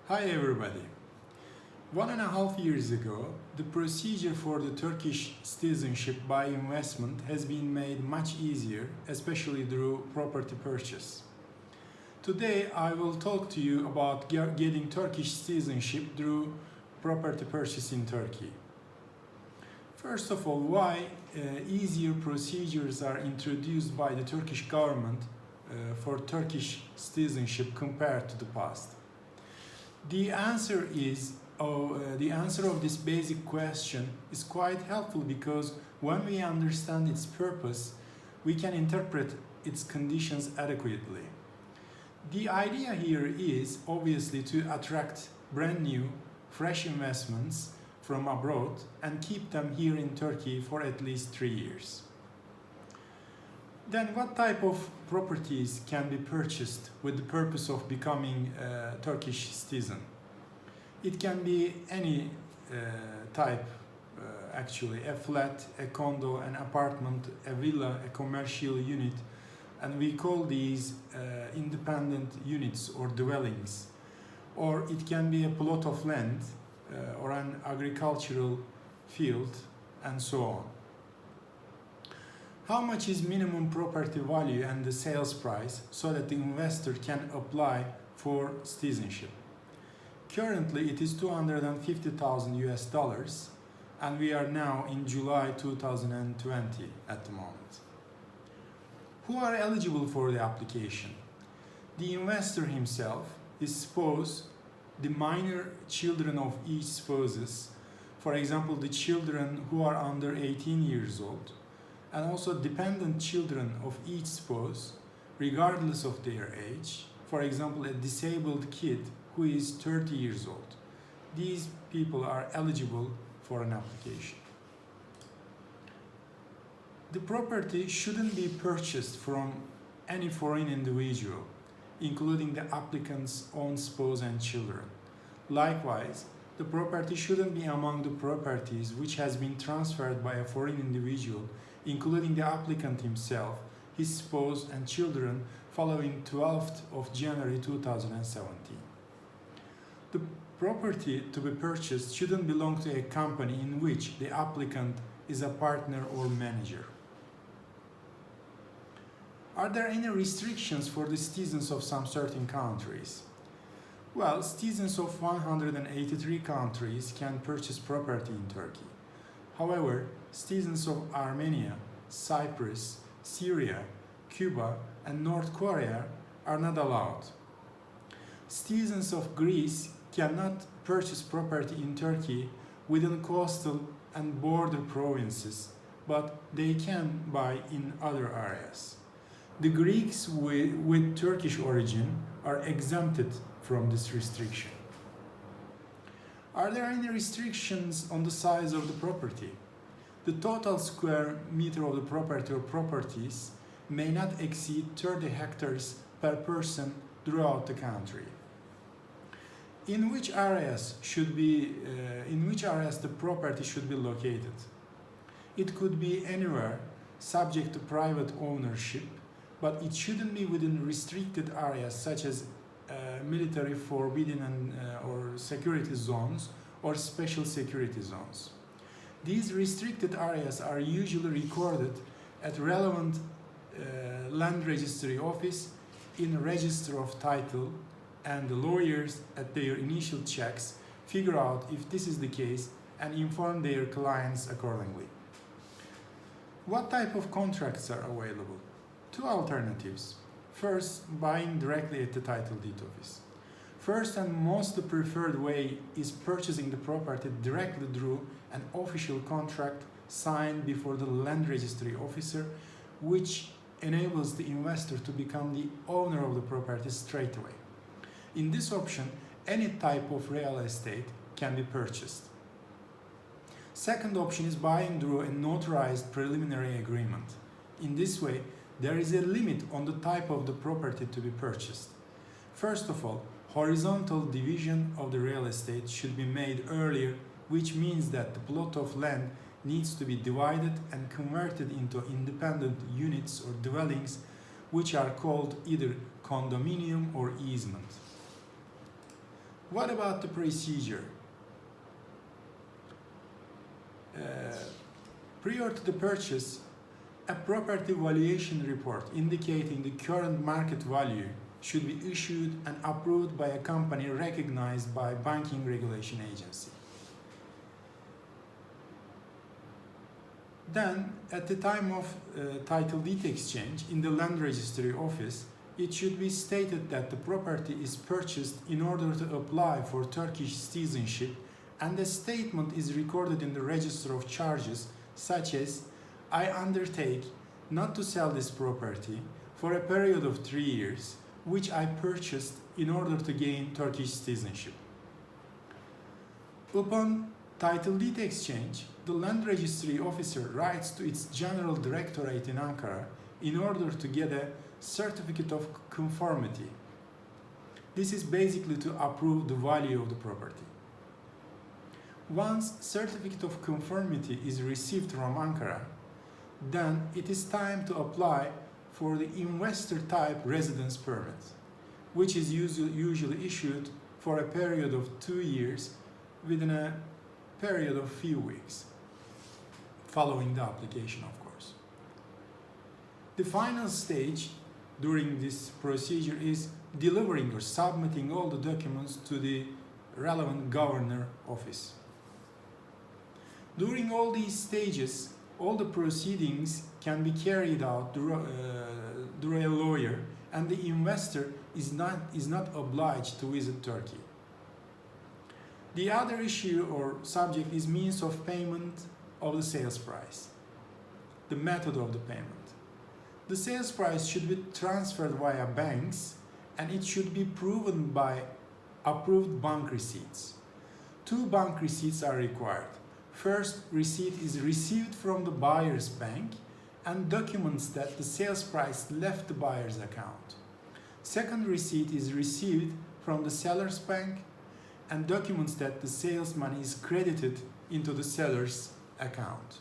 Hi everybody. 1.5 years ago, the procedure for the Turkish citizenship by investment has been made much easier, especially through property purchase. Today, I will talk to you about getting Turkish citizenship through property purchase in Turkey. First of all, why easier procedures are introduced by the Turkish government for Turkish citizenship compared to the past. The answer of this basic question is quite helpful because when we understand its purpose, we can interpret its conditions adequately. The idea here is obviously to attract brand new, fresh investments from abroad and keep them here in Turkey for at least 3 years. Then what type of properties can be purchased with the purpose of becoming a Turkish citizen? It can be any type actually, a flat, a condo, an apartment, a villa, a commercial unit, and we call these independent units or dwellings. Or it can be a plot of land or an agricultural field and so on. How much is minimum property value and the sales price so that the investor can apply for citizenship? Currently, it is 250,000 US dollars, and we are now in July 2020 at the moment. Who are eligible for the application? The investor himself, his spouse, the minor children of each spouses, for example, the children who are under 18 years old, and also dependent children of each spouse, regardless of their age, for example, a disabled kid who is 30 years old. These people are eligible for an application. The property shouldn't be purchased from any foreign individual, including the applicant's own spouse and children. Likewise, the property shouldn't be among the properties which has been transferred by a foreign individual, including the applicant himself, his spouse and children following 12th of January 2017. The property to be purchased shouldn't belong to a company in which the applicant is a partner or manager. Are there any restrictions for the citizens of some certain countries? Well, citizens of 183 countries can purchase property in Turkey. However, citizens of Armenia, Cyprus, Syria, Cuba, and North Korea are not allowed. Citizens of Greece cannot purchase property in Turkey within coastal and border provinces, but they can buy in other areas. The Greeks with Turkish origin are exempted from this restriction. Are there any restrictions on the size of the property? The total square meter of the property or properties may not exceed 30 hectares per person throughout the country. In which areas the property should be located? It could be anywhere subject to private ownership, but it shouldn't be within restricted areas such as military forbidden or security zones or special security zones. These restricted areas are usually recorded at relevant land registry office in register of title, and the lawyers at their initial checks figure out if this is the case and inform their clients accordingly. What type of contracts are available? Two alternatives. First, buying directly at the title deed office. First and most preferred way is purchasing the property directly through an official contract signed before the land registry officer, which enables the investor to become the owner of the property straight away. In this option, any type of real estate can be purchased. Second option is buying through a notarized preliminary agreement. In this way, there is a limit on the type of the property to be purchased. First of all, horizontal division of the real estate should be made earlier, which means that the plot of land needs to be divided and converted into independent units or dwellings, which are called either condominium or easement. What about the procedure? Prior to the purchase, a property valuation report indicating the current market value should be issued and approved by a company recognized by banking regulation agency. Then, at the time of title deed exchange in the land registry office, it should be stated that the property is purchased in order to apply for Turkish citizenship, and a statement is recorded in the register of charges such as, I undertake not to sell this property for a period of 3 years, which I purchased in order to gain Turkish citizenship. Upon title deed exchange, the land registry officer writes to its general directorate in Ankara in order to get a certificate of conformity. This is basically to approve the value of the property. Once certificate of conformity is received from Ankara, then it is time to apply for the investor type residence permit, which is usually issued for a period of 2 years within a period of few weeks, following the application, of course. The final stage during this procedure is delivering or submitting all the documents to the relevant governor office. During all these stages, all the proceedings can be carried out through a lawyer, and the investor is not obliged to visit Turkey. The other issue or subject is means of payment of the sales price, the method of the payment. The sales price should be transferred via banks, and it should be proven by approved bank receipts. 2 bank receipts are required. First receipt is received from the buyer's bank and documents that the sales price left the buyer's account. Second receipt is received from the seller's bank and documents that the sales money is credited into the seller's account.